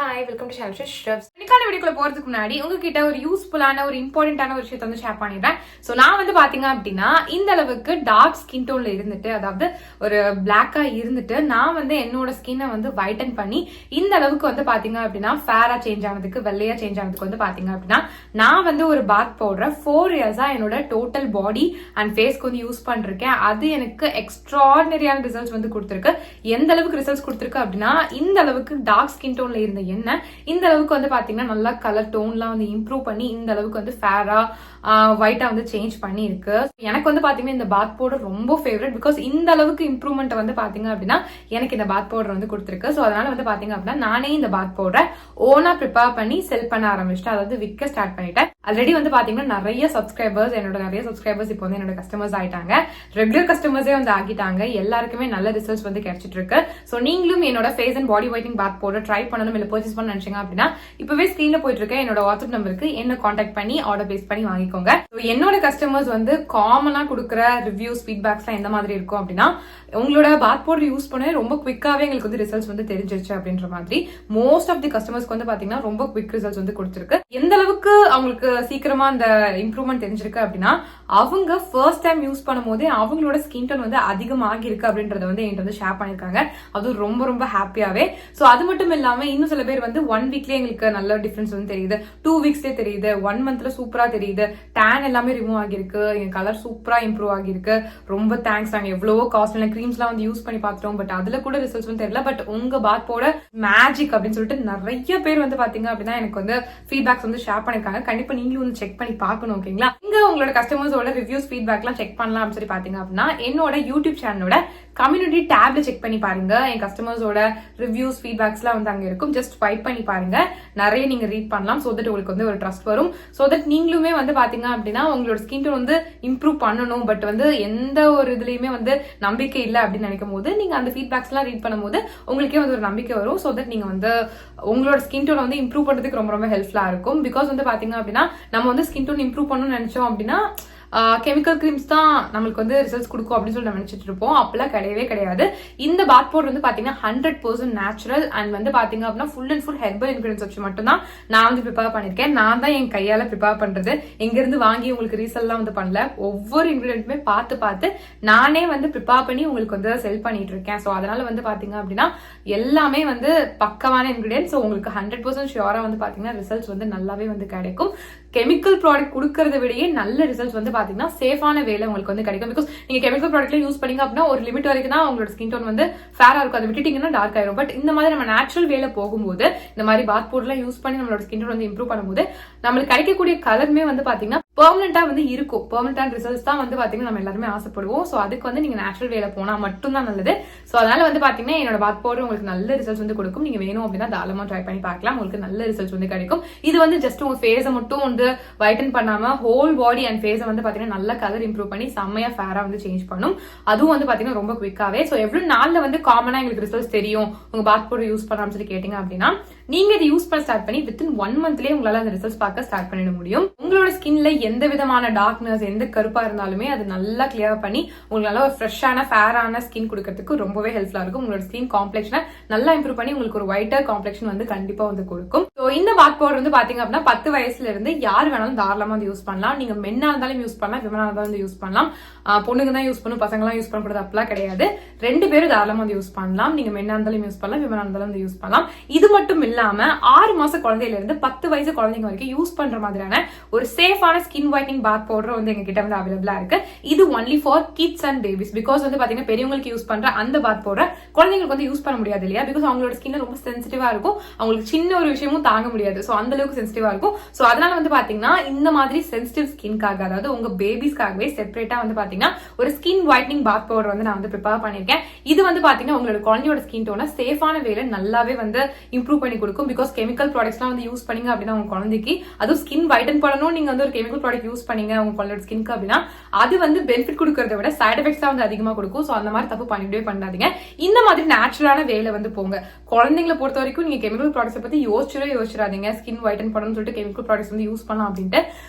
Hi, welcome to Shalsha chefs. இன்னைக்கான வீடியோக்குள்ள போறதுக்கு முன்னாடி உங்ககிட்ட ஒரு யூஸ்ஃபுல்லான ஒரு இம்பார்ட்டன்டான ஒரு விஷயத்தை வந்து ஷேர் பண்ணிடுறேன். ஸோ நான் வந்து பாத்தீங்க அப்படின்னா இந்த அளவுக்கு டார்க் ஸ்கின் டோன்ல இருந்துட்டு, அதாவது ஒரு பிளாக்கா இருந்துட்டு நான் வந்து என்னோட ஸ்கின்னை வந்து வைட்டன் பண்ணி இந்த அளவுக்கு வந்து பாத்தீங்க அப்படின்னா ஃபேரா சேஞ்ச் ஆனதுக்கு, வெள்ளையா சேஞ்ச் ஆனதுக்கு வந்து பாத்தீங்க அப்படின்னா நான் வந்து ஒரு பாத் பவுடர் 4 இயர்ஸா என்னோட டோட்டல் பாடி அண்ட் ஃபேஸ்க்கு வந்து யூஸ் பண்ணிருக்கேன். அது எனக்கு எக்ஸ்ட்ராடினரியான ரிசல்ட்ஸ் வந்து கொடுத்துருக்கு. எந்த அளவுக்கு ரிசல்ட்ஸ் கொடுத்துருக்கு அப்படின்னா, இந்த அளவுக்கு டார்க் ஸ்கின் டோன்ல இருந்த என்ன இந்த அளவுக்கு வந்து பாத்தீங்கன்னா நல்லா கலர் டோன்லாம் வந்து இம்ப்ரூவ் பண்ணி இந்த அளவுக்கு வந்து ஃபேரா ஒயிட்டா வந்து சேஞ்ச் பண்ணி இருக்கு. எனக்கு வந்து பாத்தீங்கன்னா இந்த பாத் பவுடர் ரொம்ப ஃபேவரட். பிகாஸ் இந்த அளவுக்கு இம்ப்ரூவ்மெண்ட் வந்து பாத்தீங்க அப்படின்னா எனக்கு இந்த பாத் பவுடர் வந்து கொடுத்துருக்கு. ஸோ அதனால வந்து பாத்தீங்க அப்படின்னா நானே இந்த பாத் பவுடரை ஓனா ப்ரிப்பேர் பண்ணி செல் பண்ண ஆரம்பிச்சிட்டேன். அதாவது விற்க ஸ்டார்ட் பண்ணிட்டேன். ஆல்ரெடி வந்து பாத்தீங்கன்னா நிறைய சப்ஸ்கிரைபர்ஸ் இப்போ வந்து என்னோட கஸ்டமர்ஸ் ஆயிட்டாங்க. ரெகுலர் கஸ்டமர்ஸே வந்து ஆகிட்டாங்க. எல்லாருக்குமே நல்ல ரிசல்ட்ஸ் வந்து கிடைச்சிட்டு இருக்கு. ஸோ நீங்களும் என்னோட face and body whitening bath powder try பண்ணணும், இல்ல பர்ச்சேஸ் பண்ண நினைச்சீங்க அப்படின்னா இப்பவே ஸ்கிரீன்ல போயிட்டு இருக்க என்னோட வாட்ஸ்அப் நம்பருக்கு என்ன கான்டாக்ட் பண்ணி ஆர்டர் பிளேஸ் பண்ணி வாங்கிக்கோங்க. என்னோட கஸ்டமர்ஸ் வந்து காமனா கொடுக்குற ரிவ்யூஸ் ஃபீட்பேக்ஸ்லாம் எந்த மாதிரி இருக்கும் அப்படின்னா, உங்களோட பாத் பவுடர் யூஸ் பண்ண ரொம்ப குவிக்காவே எங்களுக்கு வந்து ரிசல்ட்ஸ் வந்து தெரிஞ்சிருச்சு அப்படின்ற மாதிரி. மோஸ்ட் ஆஃப் தி கஸ்டமர்ஸ்க்கு வந்து பாத்தீங்கன்னா ரொம்ப குவிக் ரிசல்ட்ஸ் வந்து கொடுத்துருக்கு. எந்த அளவுக்கு அவங்களுக்கு சீக்கிரமா அந்த இம்ப்ரூவ்மெண்ட் தெரிஞ்சிருக்கு அப்படின்னா, அவங்க ஃபர்ஸ்ட் டைம் யூஸ் பண்ணும் போதே அவங்களோட ஸ்கின் டோன் வந்து அதிகமாகி இருக்கு அப்படின்றத வந்து என்கிட்ட வந்து ஷேர் பண்ணிருக்காங்க. அது ரொம்ப ரொம்ப ஹாப்பியாவே. சோ அது மட்டும் இல்லாம இன்னும் சில பேர் வந்து 1 வீக்லயே எங்களுக்கு நல்ல டிஃபரன்ஸ் வந்து தெரியுது, 2 வீக்ஸ்லயே தெரியுது, 1 மந்த்ல சூப்பரா தெரியுது, டேன் எல்லாமே ரிமூவ் ஆகிருக்கு, எங்க கலர் சூப்பரா இம்ப்ரூவ் ஆகிருக்கு, ரொம்ப தேங்க்ஸ். நாங்க எவ்வளவோ காஸ்ட்லியான கிரீம்ஸ் எல்லாம் வந்து யூஸ் பண்ணி பார்த்துட்டோம், பட் அதுல கூட ரிசல்ட்ஸ் வந்து தெரியல. பட் உங்க பாத் பவுடர் மேஜிக் அப்படின்னு சொல்லிட்டு நிறைய பேர் வந்து பாத்தீங்க அப்படின்னா எனக்கு வந்து ஃபீட்பேக்ஸ் வந்து ஷேர் பண்ணிருக்காங்க. கண்டிப்பா நீங்களும் வந்து செக் பண்ணி பார்க்கணும். ஓகேங்களா? இங்க உங்களோட கஸ்டமர்ஸோட ரிவ்யூஸ் ஃபீட்பேக் எல்லாம் செக் பண்ணலாம் அப்படின்னு சொல்லி பாத்தீங்க அப்படின்னா என்னோட யூடியூப் சேனலோட கம்யூனிட்டி டேப்ல செக் பண்ணி பாருங்க. என் கஸ்டமர்ஸோட ரிவ்யூஸ் ஃபீட்பேக்ஸ் எல்லாம் வந்து அங்க இருக்கும். ஜஸ்ட் ஸ்வைப் பண்ணி பாருங்க. நிறைய நீங்க ரீட் பண்ணலாம். சோ தட் உங்களுக்கு வந்து ஒரு ட்ரஸ்ட் வரும். சோ தட் நீங்களுமே வந்து பாத்தீங்க அப்படின்னா உங்களோட ஸ்கின் டோன் வந்து இம்ப்ரூவ் பண்ணணும், பட் வந்து எந்த ஒரு இதுலயுமே வந்து நம்பிக்கை இல்லை அப்படின்னு நினைக்கும் போது நீங்க அந்த ஃபீட்பேக்ஸ் எல்லாம் ரீட் பண்ணும்போது உங்களுக்கே வந்து ஒரு நம்பிக்கை வரும். சோ தட் நீங்க வந்து உங்களோட ஸ்கின் டோன் வந்து இம்ப்ரூவ் பண்றதுக்கு ரொம்ப ரொம்ப ஹெல்ப்ஃபுல்லா இருக்கும். பிகாஸ் வந்து பாத்தீங்க அப்படின்னா நம்ம வந்து ஸ்கின் டோன் இம்ப்ரூவ் பண்ணணும்னு நினைச்சோம் அப்படின்னா கெமிக்கல் கிரீம்ஸ் தான் நம்மளுக்கு வந்து ரிசல்ட்ஸ் கொடுக்கும் அப்படின்னு சொல்லி நினைச்சிட்டு இருப்போம். அப்பெல்லாம் கிடையவே கிடையாது. இந்த பாத் பவுடர் வந்து பாத்தீங்கன்னா 100% நேச்சுரல் அண்ட் வந்து பாத்தீங்க அப்படின்னா full and full herbal ingredients வச்சு மட்டும் தான் நான் வந்து ப்ரிப்பேர் பண்ணிருக்கேன். நான் தான் என் கையால ப்ரிப்பேர் பண்றது. எங்க இருந்து வாங்கி உங்களுக்கு ரீசெல்லாம் வந்து பண்ணல. ஒவ்வொரு இன்கிரிடியன்ட்டுமே பார்த்து நானே வந்து ப்ரிப்பேர் பண்ணி உங்களுக்கு வந்து செல் பண்ணிட்டு இருக்கேன். ஸோ அதனால வந்து பாத்தீங்க அப்படின்னா எல்லாமே வந்து பக்கமான இன்கிரிடியன்ஸ். உங்களுக்கு 100% ஷியோரா வந்து பாத்தீங்கன்னா ரிசல்ட்ஸ் வந்து நல்லாவே வந்து கிடைக்கும். கெமிக்கல் ப்ராடக்ட் கொடுக்கறத விடையே நல்ல ரிசல்ட்ஸ் வந்து பாத்தீங்கன்னா சேஃபான வேலை உங்களுக்கு வந்து கிடைக்கும். பிகாஸ் நீங்க கெமிக்கல் ப்ராடக்ட்ல யூஸ் பண்ணீங்க அப்படின்னா ஒரு லிமிட் வரைக்கும் தான் உங்களோட ஸ்கின் டோன் வந்து ஃபேரா இருக்கும். அதை விட்டுட்டீங்கன்னா டார்க் ஆயிரும். பட் இந்த மாதிரி நம்ம நேச்சுரல் வேலை போகும்போது, இந்த மாதிரி பாத் பவுடர்லாம் யூஸ் பண்ணி நம்மளோட ஸ்கின் டோன் வந்து இம்ப்ரூவ் பண்ணும்போது நம்மளுக்கு கிடைக்கக்கூடிய கலருமே வந்து பாத்தீங்கன்னா பெர்மனண்டா வந்து இருக்கும். பெர்மனன்டான ரிசல்ட்ஸ் தான் வந்து பாத்தீங்கன்னா நம்ம எல்லாருமே ஆசைப்படுவோம். சோ அதுக்கு வந்து நீங்க நேச்சுரல் வேலை போனா மட்டும் தான் நல்லது. சோ அதனால வந்து பாத்தீங்கன்னா என்னோட பாத் பவுடர் உங்களுக்கு நல்ல ரிசல்ட்ஸ் வந்து கொடுக்கும். நீங்க வேணும் அப்படின்னா தாராளமா ட்ரை பண்ணி பார்க்கலாம். உங்களுக்கு நல்ல ரிசல்ட்ஸ் வந்து கிடைக்கும். இது வந்து ஜஸ்ட் உங்க ஃபேஸை மட்டும் வந்து வைட்டன் பண்ணாம ஹோல் பாடி அண்ட் ஃபேஸை வந்து பாத்தீங்கன்னா நல்ல கலர் இம்ப்ரூவ் பண்ணி செம்மையா ஃபேரா வந்து சேஞ்ச் பண்ணும். அதுவும் வந்து பாத்தீங்கன்னா ரொம்ப குவிக்காவே. சோ எவ்வளவு நாள்ல வந்து காமனா எங்களுக்கு ரிசல்ட்ஸ் தெரியும் உங்க பாத் பவுடர் யூஸ் பண்ணலாம்னு சொல்லி கேட்டீங்க அப்படின்னா, நீங்க இதை யூஸ் பண்ண ஸ்டார்ட் பண்ணி வித்தின் 1 மந்த்லயே உங்களால அந்த ரிசல்ட்ஸ் பார்க்க ஸ்டார்ட் பண்ணிட முடியும். உங்களோட ஸ்கின்ல எந்த விதமான டார்க்னஸ், எந்த கருப்பா இருந்தாலுமே அது நல்லா கிளியர் பண்ணி உங்களுக்கு நல்ல ஒரு ஃப்ரெஷ்ஷான ஃபேரான ஸ்கின் கொடுக்கறதுக்கு ரொம்பவே ஹெல்ப்ஃபுல்லா இருக்கும். உங்களோட ஸ்கின் காம்ப்ளெக்ஷனை நல்லா இம்ப்ரூவ் பண்ணி உங்களுக்கு ஒரு ஒயிட்டர் காம்ப்ளெக்ஷன் வந்து கண்டிப்பா வந்து கொடுக்கும். ஸோ இந்த பாத் பவுடர் வந்து பாத்தீங்க அப்படின்னா 10 வயசுல இருந்து யார் வேணாலும் தாராளமா வந்து யூஸ் பண்ணலாம். நீங்க மென்னா இருந்தாலும் யூஸ் பண்ணலாம், விமனா இருந்தாலும் வந்து யூஸ் பண்ணலாம். பொண்ணுங்க தான் யூஸ் பண்ணும், பசங்க எல்லாம் யூஸ் பண்ணக்கூடாது அப்படிலாம் கிடையாது. 2 பேரும் தாராளமா வந்து யூஸ் பண்ணலாம். நீங்க மென்னா இருந்தாலும் யூஸ் பண்ணலாம், விமனா இருந்தாலும் வந்து யூஸ் பண்ணலாம். இது மட்டும் இல்லாம 6 மாச குழந்தையில இருந்து 10 வயசு குழந்தைங்க வரைக்கும் யூஸ் பண்ற மாதிரியான ஒரு சேஃபான ஸ்கின் ஒயிட்னிங் பாத் பவுடர் வந்து எங்க கிட்ட வந்து அவைலபிளா இருக்கு. இது only for kids and babies. Because வந்து பாத்தீங்கன்னா பெரியவங்களுக்கு யூஸ் பண்ற அந்த பாத் பவுடர் குழந்தைங்களுக்கு வந்து யூஸ் பண்ண முடியாது இல்லையா? பிகாஸ் அவங்களோட ஸ்கின் ரொம்ப சென்சிட்டிவா இருக்கும். அவங்களுக்கு சின்ன ஒரு விஷயமும் தாங்க முடியாது. சோ அந்த அளவுக்கு சென்சிட்டிவா இருக்கும். சோ அதனால வந்து பாத்தீங்கன்னா இந்த மாதிரி சென்சிட்டிவ் ஸ்கின்காக, அதாவது உங்க பேபிஸ்க்காகவே செப்பரேட்டா வந்து பாத்தீங்கன்னா ஒரு ஸ்கின் ஒயிட்னிங் பாத் பவுடர் வந்து நான் வந்து ப்ரிப்பேர் பண்ணிருக்கேன். இது வந்து பாத்தீங்கன்னா உங்களோட குழந்தையோட ஸ்கின் டோனை சேஃபான வேலை நல்லாவே வந்து இம்ப்ரூவ் பண்ணி கொடுக்கும். பிகாஸ் கெமிக்கல் ப்ராடக்ட்ஸ்லாம் வந்து யூஸ் பண்ணீங்க அப்படின்னா உங்க குழந்தைக்கு, அதுவும் ஸ்கின் வைட்டன் பண்ணணும், நீங்க வந்து ஒரு கெமிக்கல் ப்ராடக்ட் யூஸ் பண்ணீங்க உங்க குழந்தையோட ஸ்கின்க்கு அப்படின்னா அது வந்து பெனிஃபிட் கொடுக்கறத விட சைட் எஃபெக்ட்ஸ் தான் வந்து அதிகமா கொடுக்கும். சோ அந்த மாதிரி தப்பு பண்ணிட்டே பண்ணாதீங்க. இந்த மாதிரி நேச்சுரலான வேலை வந்து போங்க. குழந்தைங்களை பொறுத்த வரைக்கும் நீங்க கெமிக்கல் ப்ராடக்ட்ஸ் பத்தி யோசிச்சிடாதீங்க. ஸ்கின் ஒயிட்டன் பண்ணணும்னு சொல்லிட்டு கெமிக்கல் ப்ராடக்ட்ஸ் வந்து யூஸ் பண்ணலாம் அப்படின்ட்டு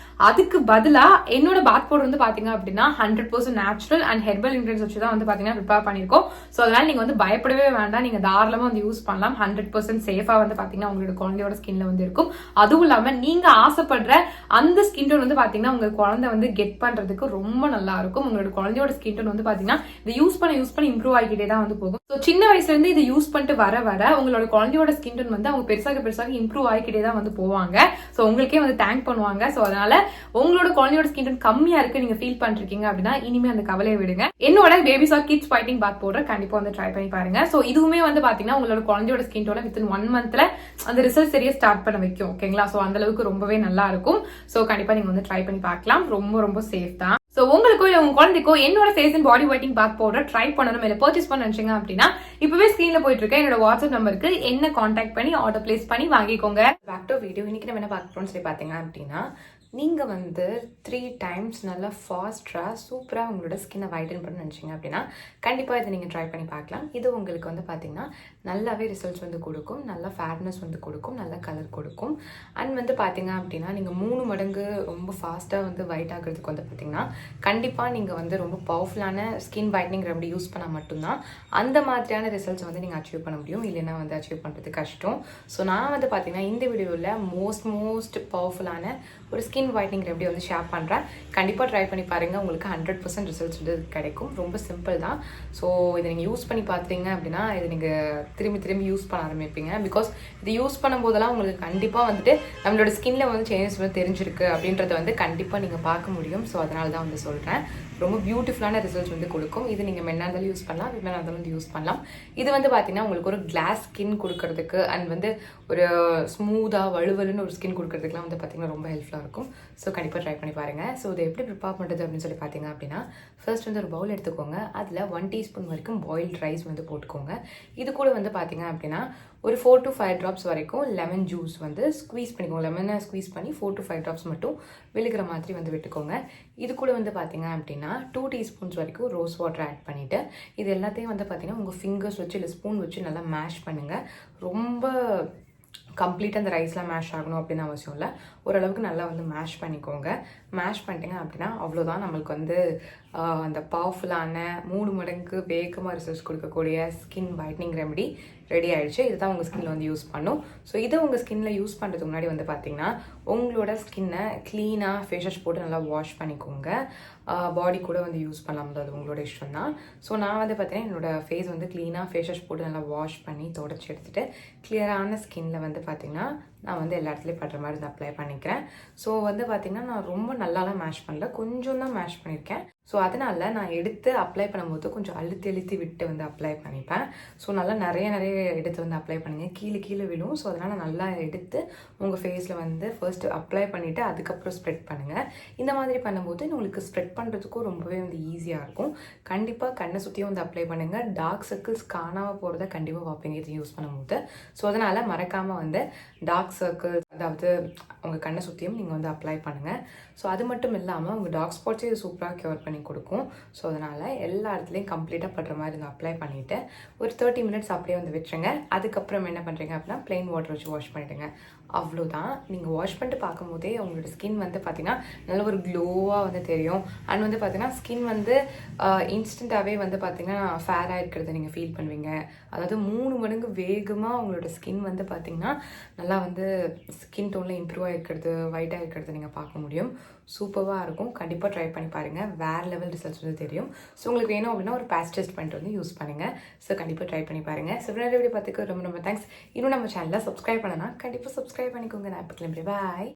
அதுக்கு பதிலா என்னோட பாத் பவுடர் வந்து பாத்தீங்க அப்படின்னா 100% நேச்சுரல் அண்ட் ஹெர்பல் இன்கிரிடியன்ஸ் வச்சு தான் வந்து பாத்தீங்கன்னா ப்ரிப்பேர் பண்ணிருக்கோம். சோ அதனால நீங்க வந்து பயப்படவே வேண்டாம், நீங்க தாராளமா வந்து யூஸ் பண்ணலாம். 100% சேஃபா வந்து பாத்தீங்கன்னா உங்களோட குழந்தையோட ஸ்கின்ல வந்து இருக்கும். அதுவும் இல்லாம நீங்க ஆசைப்படுற அந்த ஸ்கின் டோன் வந்து பாத்தீங்கன்னா உங்க குழந்தை வந்து கெட் பண்றதுக்கு ரொம்ப நல்லா இருக்கும். உங்களோட குழந்தையோட ஸ்கின் டோன் வந்து பாத்தீங்கன்னா இதை யூஸ் பண்ண இம்ப்ரூவ் ஆகிக்கிட்டே தான் வந்து போகும். ஸோ சின்ன வயசுல இருந்து இதை யூஸ் பண்ணிட்டு வர உங்களோட குழந்தையோட ஸ்கின் டோன் வந்து அவங்க பெருசாக இம்ப்ரூவ் ஆகிக்கிட்டே தான் வந்து போவாங்க. ஸோ உங்களுக்கே வந்து தேங்க் பண்ணுவாங்க. ஸோ அதனால உங்களோட குழந்தையோட ஸ்கின் டோன் கம்மியா இருக்கு நீங்க ஃபீல் பண்ணிருக்கீங்க அப்படின்னா இனிமே அந்த கவலையை விடுங்க. என்னோட பேபி சார் கிட்ஸ் ஃபைட்டிங் பாத் பவுடர் கண்டிப்பா வந்து ட்ரை பண்ணி பாருங்க. ஸோ இதுவுமே வந்து பாத்தீங்கன்னா உங்களோட குழந்தையோட ஸ்கின் டோனை வித்தின் 1 மந்த்ல அந்த ரிசல்ட் சரியா ஸ்டார்ட் பண்ண வைக்கும். ஓகேங்களா? ஸோ அந்த அளவுக்கு ரொம்பவே நல்லா இருக்கும். ஸோ கண்டிப்பா நீங்க வந்து ட்ரை பண்ணி பார்க்கலாம். ரொம்ப ரொம்ப சேஃப் தான். சோ உங்களுக்கோ இல்ல உங்க குழந்தைக்கோ என்னோட face and body whitening bath powder try பண்ணணும் இல்ல பர்ச்சேஸ் பண்ண நினைச்சீங்க அப்படின்னா இப்பவே ஸ்கிரீன்ல போயிட்டு இருக்க என்னோட வாட்ஸ்அப் நம்பருக்கு என்ன கான்டாக்ட் பண்ணி ஆர்டர் பிளேஸ் பண்ணி வாங்கிக்கோங்க. Back to video. இன்னைக்கு நம்ம என்ன பார்க்க போறோம்னு சொல்லி பாத்தீங்க அப்படின்னா நீங்க வந்து 3 டைம்ஸ் நல்லா ஃபாஸ்டா சூப்பரா உங்களோட ஸ்கின்னை வைட்டன் பண்ண நினைச்சீங்க அப்படின்னா கண்டிப்பா இதை நீங்க ட்ரை பண்ணி பார்க்கலாம். இது உங்களுக்கு வந்து பாத்தீங்கன்னா நல்லாவே ரிசல்ட்ஸ் வந்து கொடுக்கும், நல்ல ஃபேர்னஸ் வந்து கொடுக்கும், நல்ல கலர் கொடுக்கும். அண்ட் வந்து பாத்தீங்க அப்படின்னா நீங்க 3 மடங்கு ரொம்ப ஃபாஸ்டா வந்து ஒயிட் ஆகிறதுக்கு வந்து பாத்தீங்கன்னா கண்டிப்பா நீங்க வந்து ரொம்ப பவர்ஃபுல்லான ஸ்கின் வைட்னிங் ரெமடி யூஸ் பண்ணா மட்டும்தான் அந்த மாதிரியான ரிசல்ட்ஸ் வந்து நீங்க அச்சீவ் பண்ண முடியும். இல்லைன்னா வந்து அச்சீவ் பண்றது கஷ்டம். ஸோ நான் வந்து பாத்தீங்கன்னா இந்த வீடியோவில் மோஸ்ட் பவர்ஃபுல்லான ஒரு ஸ்கின் வைட்னிங் ரெமடி வந்து ஷேர் பண்ணுறேன். கண்டிப்பாக ட்ரை பண்ணி பாருங்கள். உங்களுக்கு 100% ரிசல்ட்ஸ் வந்து கிடைக்கும். ரொம்ப சிம்பிள் தான். ஸோ இதை நீங்கள் யூஸ் பண்ணி பார்த்தீங்க அப்படின்னா இது நீங்கள் திரும்பி யூஸ் பண்ண ஆரம்பிப்பீங்க. பிகாஸ் இது யூஸ் பண்ணும்போதெல்லாம் உங்களுக்கு கண்டிப்பாக வந்துட்டு நம்மளோட ஸ்கின்ல வந்து சேஞ்சஸ் வந்து தெரிஞ்சிருக்கு அப்படின்றத வந்து கண்டிப்பாக நீங்கள் பார்க்க முடியும். ஸோ அதனால தான் வந்து சொல்கிறேன். ரொம்ப பியூட்டிஃபுல்லான ரிசல்ட்ஸ் வந்து கொடுக்கும். இது நீங்கள் மென்னாக இருந்தாலும் யூஸ் பண்ணலாம், விமனாக இருந்தாலும் வந்து யூஸ் பண்ணலாம். இது வந்து பார்த்தீங்கன்னா உங்களுக்கு ஒரு கிளாஸ் ஸ்கின் கொடுக்கறதுக்கு அண்ட் வந்து ஒரு ஸ்மூத்தாக வலுவலுன்னு ஒரு ஸ்கின் கொடுக்கறதுக்குலாம் வந்து பார்த்தீங்கன்னா ரொம்ப ஹெல்ப்ஃபுல்லாக இருக்கும். ஸோ கண்டிப்பாக ட்ரை பண்ணி பாருங்கள். ஸோ இதை எப்படி ப்ரிப்பேர் பண்ணுறது அப்படின்னு சொல்லி பார்த்தீங்க அப்படின்னா ஃபர்ஸ்ட் வந்து ஒரு பவுல் எடுத்துக்கோங்க. அதில் 1 டீஸ்பூன் வரைக்கும் பாயில்ட் ரைஸ் வந்து போட்டுக்கோங்க. இது கூட வந்து பார்த்தீங்க அப்படின்னா ஒரு 4 to 5 ட்ராப்ஸ் வரைக்கும் லெமன் ஜூஸ் வந்து ஸ்குவீஸ் பண்ணிக்கோங்க. லெமனை ஸ்குவீஸ் பண்ணி 4 to 5 ட்ராப்ஸ் மட்டும் விழுகிற மாதிரி வந்து விட்டுக்கோங்க. இது கூட வந்து பார்த்தீங்க அப்படின்னா 2 டீஸ்பூன்ஸ் வரைக்கும் ரோஸ் வாட்டர் ஆட் பண்ணிவிட்டு இது எல்லாத்தையும் வந்து பார்த்தீங்கன்னா உங்கள் ஃபிங்கர்ஸ் வச்சு இல்லை ஸ்பூன் வச்சு நல்லா மேஷ் பண்ணுங்கள். ரொம்ப கம்ப்ளீட்டாக அந்த ரைஸ்லாம் மேஷ் ஆகணும் அப்படின்னு அவசியம் இல்லை. ஓரளவுக்கு நல்லா வந்து மேஷ் பண்ணிக்கோங்க. மேஷ் பண்ணிட்டீங்க அப்படின்னா அவ்வளோதான் நம்மளுக்கு வந்து அந்த பவர்ஃபுல்லான 3 மடங்கு வேகமாக ரிசல்ட்ஸ் கொடுக்கக்கூடிய ஸ்கின் வைட்னிங் ரெமடி ரெடி ஆகிடுச்சு. இதுதான் உங்கள் ஸ்கின்ல வந்து யூஸ் பண்ணும். ஸோ இதை உங்கள் ஸ்கின்ல யூஸ் பண்ணுறதுக்கு முன்னாடி வந்து பார்த்தீங்கன்னா உங்களோட ஸ்கின்னை க்ளீனாக ஃபேஸ் வாஷ் போட்டு நல்லா வாஷ் பண்ணிக்கோங்க. பாடி கூட வந்து யூஸ் பண்ணலாம், அது உங்களோட இஷ்டம் தான். ஸோ நான் வந்து பார்த்தீங்கன்னா என்னோட ஃபேஸ் வந்து க்ளீனாக ஃபேஸ் வாஷ் போட்டு நல்லா வாஷ் பண்ணி தொடச்சி எடுத்துகிட்டு கிளியரான ஸ்கின்ல வந்து பார்த்தீங்கன்னா நான் வந்து எல்லா இடத்துலையும் படுற மாதிரி வந்து அப்ளை பண்ணிக்கிறேன். ஸோ வந்து பார்த்தீங்கன்னா நான் ரொம்ப நல்லாலாம் மேஷ் பண்ணல, கொஞ்சம் தான் மேஷ் பண்ணியிருக்கேன். ஸோ அதனால நான் எடுத்து அப்ளை பண்ணும்போது கொஞ்சம் அழுத்தி விட்டு வந்து அப்ளை பண்ணிப்பேன். ஸோ நல்லா நிறைய எடுத்து வந்து அப்ளை பண்ணுங்கள். கீழே விழும். ஸோ அதனால் நல்லா எடுத்து உங்கள் ஃபேஸில் வந்து ஃபர்ஸ்ட் அப்ளை பண்ணிவிட்டு அதுக்கப்புறம் ஸ்ப்ரெட் பண்ணுங்கள். இந்த மாதிரி பண்ணும்போது உங்களுக்கு ஸ்ப்ரெட் பண்ணுறதுக்கும் ரொம்பவே வந்து ஈஸியாக இருக்கும். கண்டிப்பாக கண்ணை சுற்றியும் வந்து அப்ளை பண்ணுங்கள். டார்க் சர்க்கிள்ஸ் காணாமல் போகிறத கண்டிப்பாக பார்ப்பீங்க இது யூஸ் பண்ணும்போது. ஸோ அதனால் மறக்காமல் வந்து டார்க் சர்க்கிள்ஸ் அதாவது உங்கள் கண்ணை சுற்றியும் நீங்கள் வந்து அப்ளை பண்ணுங்கள். ஸோ அது மட்டும் இல்லாமல் உங்கள் டார்க் ஸ்பாட்ஸே இது சூப்பராக க்யூர் பண்ணி கொடுக்கும். ஸோ அதனால் எல்லா இடத்துலையும் கம்ப்ளீட்டாக படுற மாதிரி வந்து அப்ளை பண்ணிவிட்டு ஒரு 30 மினிட்ஸ் அப்படியே வந்து விட்டுருங்க. அதுக்கப்புறம் என்ன பண்ணுறீங்க அப்படின்னா ப்ளெயின் வாட்டர் வச்சு வாஷ் பண்ணிவிடுங்க. அவ்வளோதான். நீங்கள் வாஷ் பண்ணிட்டு பார்க்கும்போதே உங்களோட ஸ்கின் வந்து பார்த்தீங்கன்னா நல்ல ஒரு க்ளோவாக வந்து தெரியும். அண்ட் வந்து பார்த்தீங்கன்னா ஸ்கின் வந்து இன்ஸ்டண்ட்டாகவே வந்து பார்த்தீங்கன்னா ஃபேராக இருக்கிறத நீங்கள் ஃபீல் பண்ணுவீங்க. அதாவது 3 மடங்கு வேகமாக உங்களோட ஸ்கின் வந்து பார்த்தீங்கன்னா நல்லா வந்து ஸ்கின் டோனில் இம்ப்ரூவ் ஆகிருக்கிறது, ஒயிட்டாக இருக்கிறத நீங்கள் பார்க்க முடியும். சூப்பராக இருக்கும். கண்டிப்பாக ட்ரை பண்ணி பாருங்கள். வேறு லெவல் ரிசல்ட்ஸ் வந்து தெரியும். ஸோ உங்களுக்கு வேணும் அப்படின்னா ஒரு பேட்ச் டெஸ்ட் பண்ணிட்டு வந்து யூஸ் பண்ணுங்கள். ஸோ கண்டிப்பாக ட்ரை பண்ணி பாருங்கள். ஸோ வீடியோ பார்த்துக்கு ரொம்ப தேங்க்ஸ். இன்னும் நம்ம சேனலில் சப்ஸ்கிரைப் பண்ணனா கண்டிப்பாக சப்ஸ்கிரைப் பண்ணிக்கோங்க. நான் இப்போ கிளம்பி பாய்.